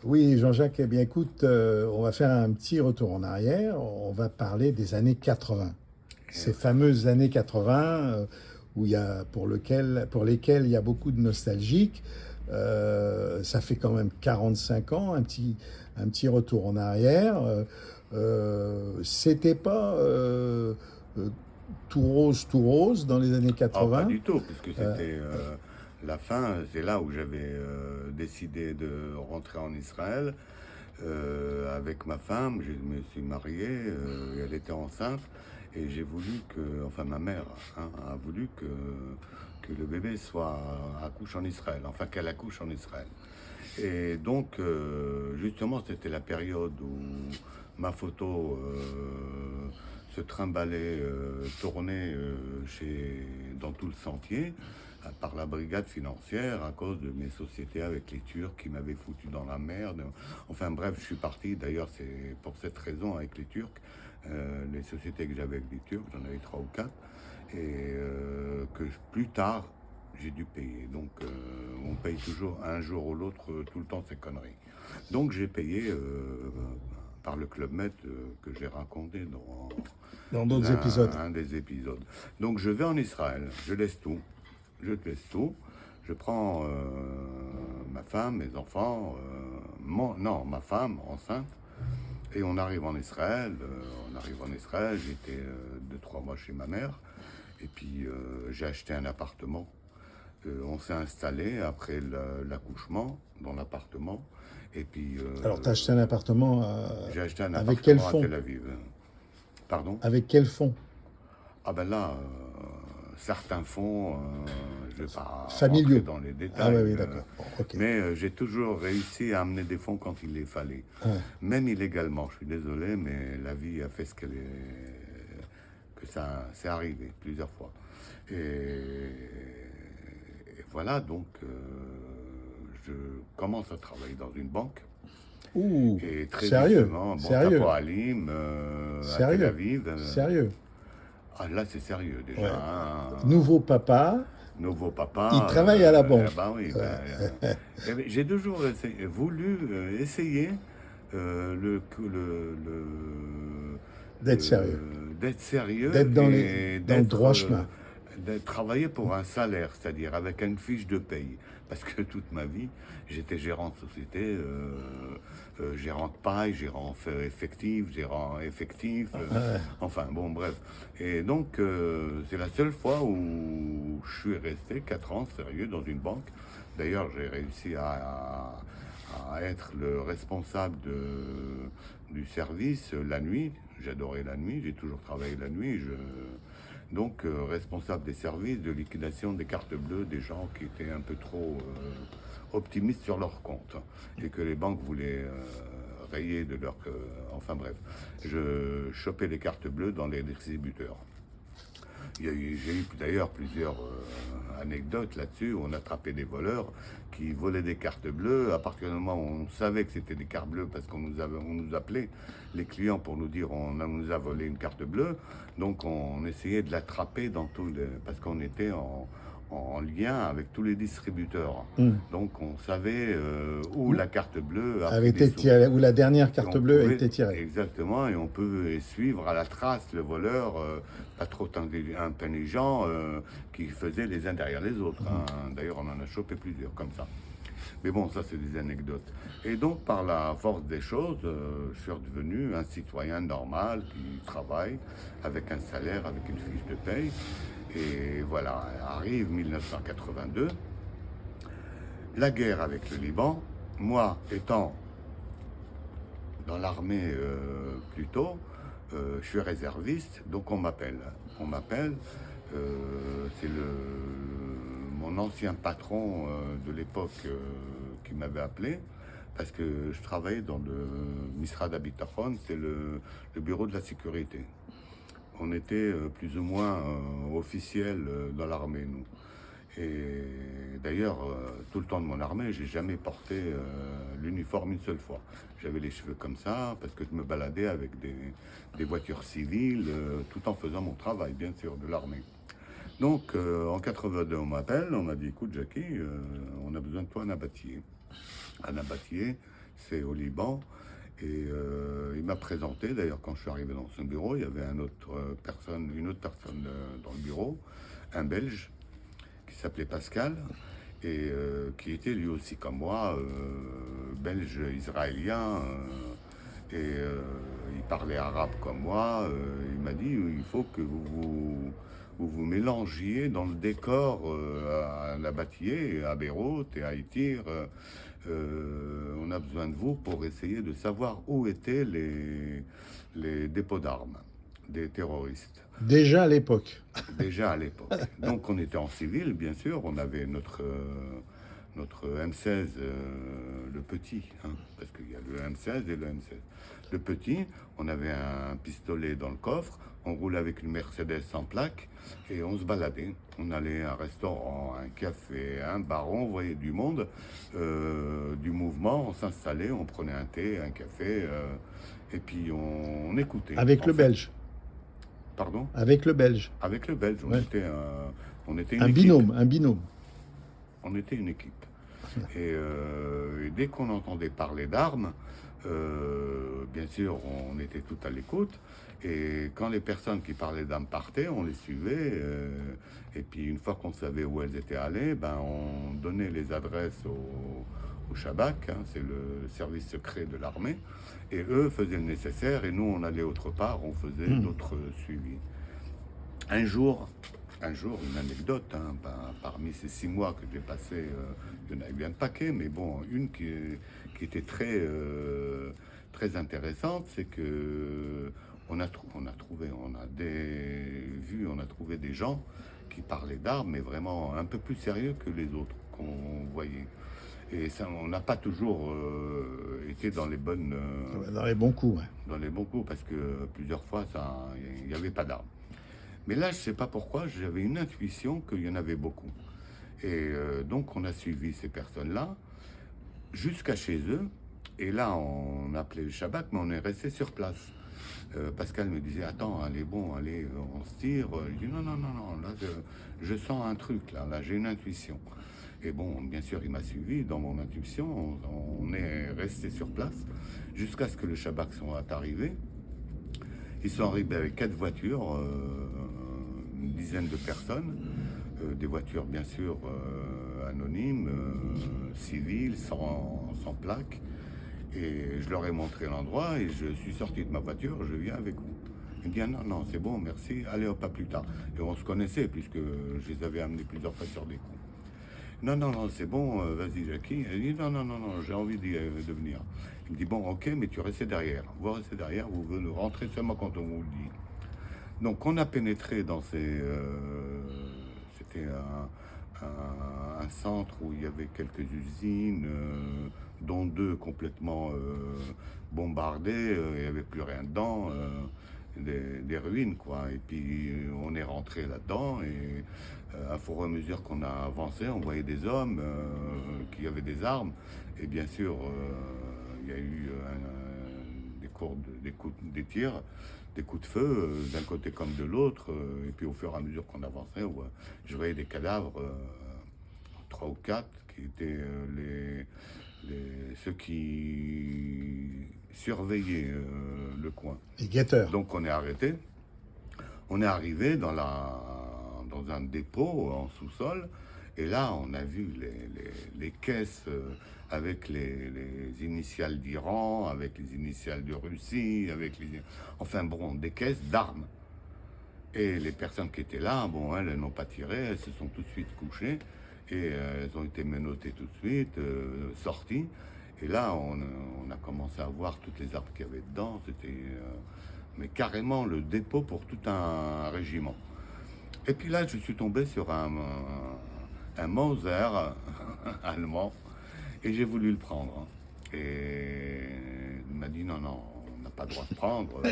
Oui, Jean-Jacques, eh bien écoute, on va faire un petit retour en arrière. On va parler des années 80. Et Ces fameuses années 80 où il y a, pour lesquelles il y a beaucoup de nostalgiques. Ça fait quand même 45 ans, un petit retour en arrière. C'était pas euh, tout rose dans les années oh, pas 80. du tout, puisque Euh, c'était la fin, c'est là où j'avais décidé de rentrer en Israël avec ma femme. Je me suis marié, et elle était enceinte, et j'ai voulu que, enfin ma mère a voulu que le bébé accouche en Israël, enfin qu'elle accouche en Israël. Et donc, justement, c'était la période où ma photo se trimballait, tournait dans tout le sentier par la brigade financière à cause de mes sociétés avec les Turcs qui m'avaient foutu dans la merde. Enfin bref, je suis parti. D'ailleurs, c'est pour cette raison avec les Turcs. Les sociétés que j'avais avec les Turcs, j'en avais trois ou quatre, et plus tard, j'ai dû payer. Donc, on paye toujours un jour ou l'autre, tout le temps ces conneries. Donc, j'ai payé par le Club Med que j'ai raconté dans dans d'autres épisodes. un des épisodes. Donc, je vais en Israël, je laisse tout. Je laisse tout. Je prends ma femme, mes enfants, non, ma femme enceinte, et on arrive en Israël. J'étais 2, 3 mois chez ma mère. Et puis j'ai acheté un appartement. On s'est installé après l'accouchement dans l'appartement. Et puis Alors, tu as acheté un appartement j'ai acheté un avec quel appartement à fonds? Tel Aviv. Pardon? Avec quel fonds? Ah ben là, certains fonds, je ne vais pas rentrer Familiaux. dans les Ah oui, détails, oui, d'accord. Bon, ok. mais j'ai toujours réussi à amener des fonds quand il les fallait. Ouais. Même illégalement, je suis désolé, mais la vie a fait ce qu'elle est, que ça c'est arrivé plusieurs fois. Et voilà, donc je commence à travailler dans une banque. Ouh, Et très sérieux, justement, Banque sérieux, Hapoalim, à Tel sérieux, Aviv. sérieux. Ah, là, c'est sérieux déjà, Ouais. hein. Nouveau papa, Nouveau il papa, travaille à la eh banque. ben oui, eh ben, j'ai toujours voulu essayer D'être sérieux, d'être sérieux d'être et dans le droit chemin. d'être travailler pour un salaire, c'est-à-dire avec une fiche de paye. Parce que toute ma vie, j'étais gérant de société, gérant de paille, gérant effectif, gérant effectif, Ouais. enfin bon, bref. Et donc, c'est la seule fois où je suis resté 4 ans sérieux dans une banque. D'ailleurs, j'ai réussi à être le responsable du service la nuit. J'adorais la nuit, j'ai toujours travaillé la nuit. Donc, responsable des services de liquidation des cartes bleues des gens qui étaient un peu trop optimistes sur leur compte et que les banques voulaient rayer de leur. Enfin bref, je chopais les cartes bleues dans les distributeurs. J'ai eu d'ailleurs plusieurs anecdotes là-dessus où on attrapait des voleurs qui volaient des cartes bleues. À partir du moment où on savait que c'était des cartes bleues, parce on nous appelait les clients pour nous dire nous a volé une carte bleue, donc on essayait de l'attraper parce qu'on était en lien avec tous les distributeurs. Hmm. Donc on savait où Ou la carte bleue a avait pris des été sous. tiré, ou la dernière Et carte on bleue a pouvait, été tirée. exactement, et on peut suivre à la trace le voleur, pas trop intelligent, qui faisait les uns derrière les autres, hein. D'ailleurs, on en a chopé plusieurs comme ça. Mais bon, ça, c'est des anecdotes. Et donc, par la force des choses, je suis redevenu un citoyen normal qui travaille avec un salaire, avec une fiche de paye. Et voilà, arrive 1982, la guerre avec le Liban. Moi, étant dans l'armée plus tôt, je suis réserviste, donc on m'appelle. On m'appelle, c'est mon ancien patron de l'époque qui m'avait appelé, parce que je travaillais dans le Misrad Habitachon, c'est le bureau de la sécurité. On était plus ou moins officiels dans l'armée, nous. Et d'ailleurs, tout le temps de mon armée, j'ai jamais porté l'uniforme une seule fois. J'avais les cheveux comme ça parce que je me baladais avec des voitures civiles, tout en faisant mon travail, bien sûr, de l'armée. Donc, en 82, on m'appelle, on m'a dit, écoute, Jackie, on a besoin de toi à Nabatier. À Nabatier, c'est au Liban. Et il m'a présenté, d'ailleurs, quand je suis arrivé dans son bureau, il y avait une autre personne dans le bureau, un Belge, qui s'appelait Pascal, et qui était lui aussi comme moi, belge israélien, il parlait arabe comme moi. Il m'a dit il faut que vous mélangiez dans le décor à la Bâtillier, à Beyrouth et à Itir. On a besoin de vous pour essayer de savoir où étaient les dépôts d'armes des terroristes. Déjà à l'époque. Déjà à l'époque. Donc on était en civil, bien sûr. On avait notre M16, le petit, hein, parce qu'il y a le M16 et le M16. Le petit, on avait un pistolet dans le coffre, on roulait avec une Mercedes sans plaque et on se baladait. On allait à un restaurant, un café, un bar, on voyait du monde, du mouvement, on s'installait, on prenait un thé, un café, et puis on écoutait. Avec le Belge. Pardon? Avec le Belge. Avec le Belge, Ouais. on était une Un équipe. binôme, un binôme. On était une équipe. Et dès qu'on entendait parler d'armes, bien sûr, on était tout à l'écoute. Et quand les personnes qui parlaient d'armes partaient, on les suivait. Et puis une fois qu'on savait où elles étaient allées, ben, on donnait les adresses au Shabak, hein, c'est le service secret de l'armée. Et eux faisaient le nécessaire et nous, on allait autre part, on faisait d'autres suivis. Un jour, une anecdote, hein, parmi ces 6 mois que j'ai passé, il y en a eu un paquet, mais bon, une qui était très intéressante, c'est que on a trouvé des gens qui parlaient d'armes, mais vraiment un peu plus sérieux que les autres qu'on voyait. Et ça, on n'a pas toujours été dans les bonnes, Dans les bons coups. Ouais. dans les bons coups, parce que plusieurs fois, il n'y avait pas d'armes. Mais là, je ne sais pas pourquoi, j'avais une intuition qu'il y en avait beaucoup. Et donc, on a suivi ces personnes-là jusqu'à chez eux. Et là, on appelait le Shabbat, mais on est resté sur place. Pascal me disait, attends, allez, on se tire. Je dis, non, là, je sens un truc, là, j'ai une intuition. Et bon, bien sûr, il m'a suivi dans mon intuition. On est resté sur place jusqu'à ce que le Shabbat soit arrivé. Ils sont arrivés avec 4 voitures, une dizaine de personnes, des voitures bien sûr anonymes, civiles, sans plaque. Et je leur ai montré l'endroit et je suis sorti de ma voiture, je viens avec vous. Il me dit, ah non, c'est bon, merci, allez hop, à plus tard. Et on se connaissait puisque je les avais amenés plusieurs fois sur des coups. Non, c'est bon, vas-y Jackie. Elle dit, non, j'ai envie de venir. Il me dit, bon, ok, mais tu restes derrière. Vous restez derrière, vous venez rentrer seulement quand on vous le dit. Donc on a pénétré dans c'était un centre où il y avait quelques usines, dont 2 complètement bombardées, il n'y avait plus rien dedans, des ruines quoi. Et puis on est rentré là-dedans et à fur et à mesure qu'on a avancé, on voyait des hommes qui avaient des armes. Et bien sûr, il y a eu des tirs, des coups de feu d'un côté comme de l'autre. Et puis au fur et à mesure qu'on avançait, je voyais des cadavres, 3 ou 4, qui étaient ceux qui surveillaient le coin. Les guetteurs. Donc on est arrêté. On est arrivé dans un dépôt en sous-sol. Et là, on a vu les caisses avec les initiales d'Iran, avec les initiales de Russie, enfin bon, des caisses d'armes. Et les personnes qui étaient là, bon, elles n'ont pas tiré, elles se sont tout de suite couchées et elles ont été menottées tout de suite, sorties. Et là, on a commencé à voir toutes les armes qu'il y avait dedans. C'était mais carrément le dépôt pour tout un régiment. Et puis là, je suis tombé sur un Mauser allemand et j'ai voulu le prendre. Et il m'a dit non, on n'a pas le droit de prendre,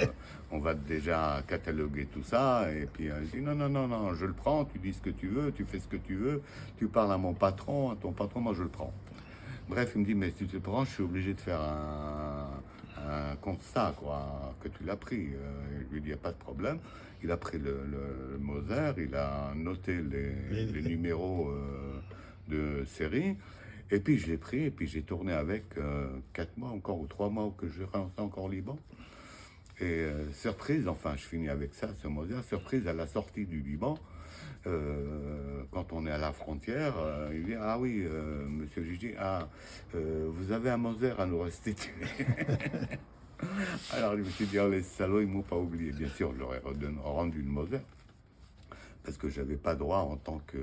on va déjà cataloguer tout ça. Et puis je dis non, je le prends, tu dis ce que tu veux, tu fais ce que tu veux, tu parles à mon patron, à ton patron, moi je le prends. Bref, il me dit mais si tu le prends, je suis obligé de faire un constat, quoi, que tu l'as pris. Je lui dis, il n'y a pas de problème. Il a pris le Moser, il a noté les numéros de série. Et puis je l'ai pris, et puis j'ai tourné avec 4 mois encore, ou 3 mois, que je restais encore au Liban. Et surprise, enfin je finis avec ça, ce Moser, surprise à la sortie du Liban, quand on est à la frontière, il dit, ah oui, monsieur Gigi, vous avez un Moser à nous restituer. Alors je me suis dit, oh, les salauds, ils m'ont pas oublié. Bien sûr, je leur ai rendu le Moser, parce que j'avais pas droit en tant que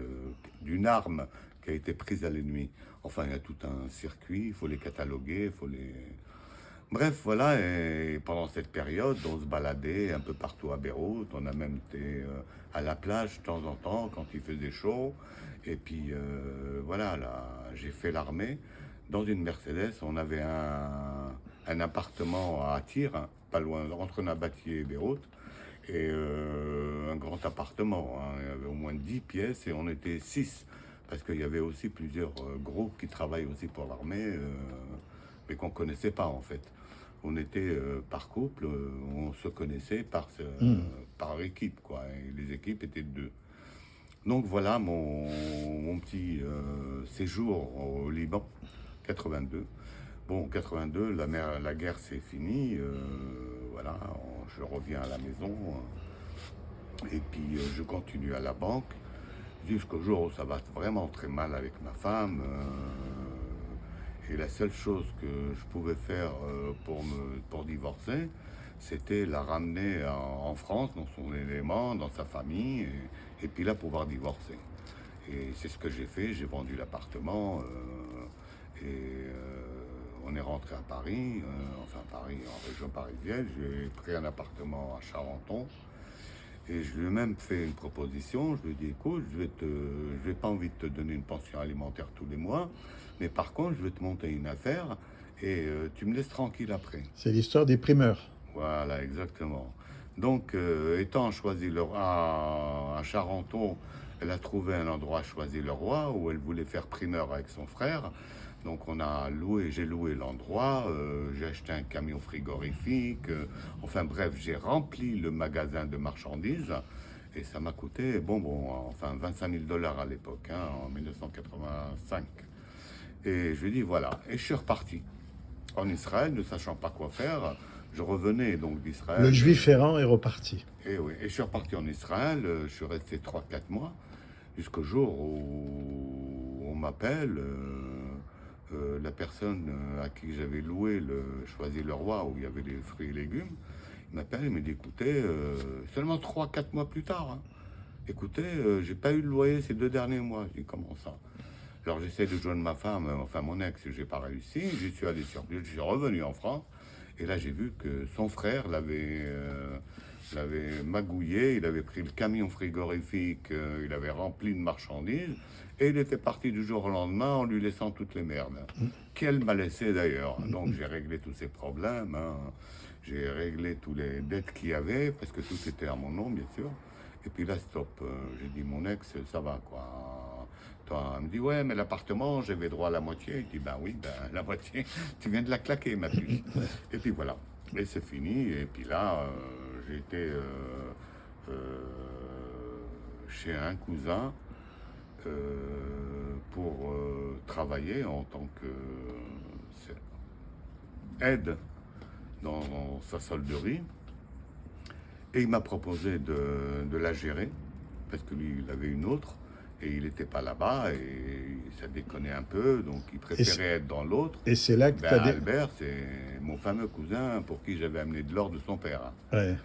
d'une arme qui a été prise à l'ennemi. Enfin, il y a tout un circuit, il faut les cataloguer, il faut les... Bref, voilà, et pendant cette période, on se baladait un peu partout à Beyrouth, on a même été à la plage de temps en temps quand il faisait chaud, et puis voilà, là, j'ai fait l'armée. Dans une Mercedes, on avait un appartement à Tyr, hein, pas loin, entre Nabatieh et Beyrouth, et un grand appartement, hein, il y avait au moins 10 pièces, et on était 6, parce qu'il y avait aussi plusieurs groupes qui travaillent aussi pour l'armée, mais qu'on ne connaissait pas en fait. On était par couple, on se connaissait par équipe, quoi. Et les équipes étaient de 2. Donc voilà mon petit séjour au Liban, 82. Bon, 82, la guerre c'est fini, voilà, je reviens à la maison, et puis je continue à la banque, jusqu'au jour où ça va vraiment très mal avec ma femme. Et la seule chose que je pouvais faire pour divorcer, c'était la ramener en France, dans son élément, dans sa famille, et puis là pouvoir divorcer. Et c'est ce que j'ai fait, j'ai vendu l'appartement, et on est rentré à Paris, enfin Paris, en région parisienne. J'ai pris un appartement à Charenton, et je lui ai même fait une proposition. Je lui ai dit, écoute, je vais pas envie de te donner une pension alimentaire tous les mois, mais par contre, je vais te monter une affaire, et tu me laisses tranquille après. C'est l'histoire des primeurs. Voilà, exactement. Donc, étant à Charenton, elle a trouvé un endroit à Choisy-le-Roi où elle voulait faire primeur avec son frère. Donc j'ai loué l'endroit, j'ai acheté un camion frigorifique, enfin bref, j'ai rempli le magasin de marchandises, et ça m'a coûté, enfin 25 000 $ à l'époque, hein, en 1985. Et je lui ai dit voilà, et je suis reparti en Israël, ne sachant pas quoi faire. Je revenais donc d'Israël. Le juif errant est reparti. Et oui, et je suis reparti en Israël, je suis resté 3-4 mois, jusqu'au jour où on m'appelle. La personne à qui j'avais loué Choisy-le-Roi, où il y avait les fruits et légumes, il m'appelle et me dit, écoutez, seulement 3-4 mois plus tard, hein, écoutez, j'ai pas eu de loyer ces 2 derniers mois. Je dis, comment ça? Alors j'essaie de joindre ma femme, enfin mon ex, j'ai pas réussi, j'y suis allé sur place, je suis revenu en France, et là j'ai vu que son frère l'avait magouillé, il avait pris le camion frigorifique, il avait rempli de marchandises, et il était parti du jour au lendemain en lui laissant toutes les merdes. Qu'elle m'a laissé d'ailleurs. Donc j'ai réglé tous ces problèmes, hein. J'ai réglé tous les dettes qu'il y avait, parce que tout était à mon nom, bien sûr. Et puis là, stop. J'ai dit, mon ex, ça va, quoi. Toi, elle me dit, ouais, mais l'appartement, j'avais droit à la moitié. Je dis, ben oui, la moitié, tu viens de la claquer, ma puce. Et puis voilà. Et c'est fini. Et puis là, j'ai été chez un cousin pour travailler en tant que aide dans sa solderie. Et il m'a proposé de la gérer, parce que lui, il avait une autre, et il n'était pas là-bas, et ça déconnait un peu, donc il préférait être dans l'autre. Et c'est là que Albert, c'est mon fameux cousin pour qui j'avais amené de l'or de son père. Ouais.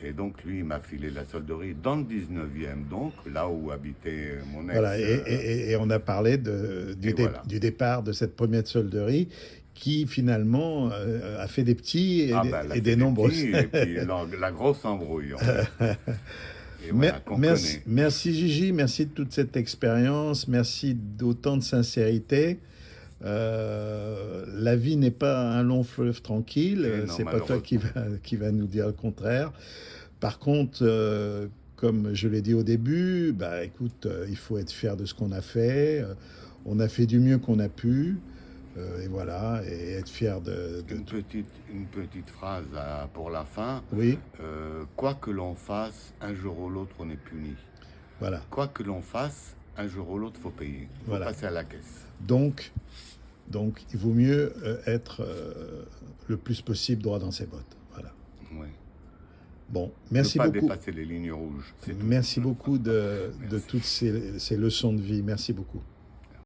Et donc, lui, il m'a filé la solderie dans le 19e, donc, là où habitait mon ex. Voilà, et on a parlé du départ de cette première solderie qui, finalement, a fait des petits et des nombreux. Et puis la grosse embrouille, en fait. Et voilà, merci Gigi, merci de toute cette expérience, merci d'autant de sincérité. La vie n'est pas un long fleuve tranquille, c'est pas toi qui va nous dire le contraire. Par contre, comme je l'ai dit au début, bah écoute, il faut être fier de ce qu'on a fait. On a fait du mieux qu'on a pu, et voilà, et être fier de une petite phrase pour la fin. Oui. Quoi que l'on fasse, un jour ou l'autre, on est puni. Voilà. Quoi que l'on fasse, un jour ou l'autre, faut payer. Faut passer à la caisse. Donc, Donc, il vaut mieux être le plus possible droit dans ses bottes. Voilà. Oui. Bon, merci ne pas beaucoup. dépasser les lignes rouges. Merci beaucoup de toutes ces leçons de vie. Merci beaucoup.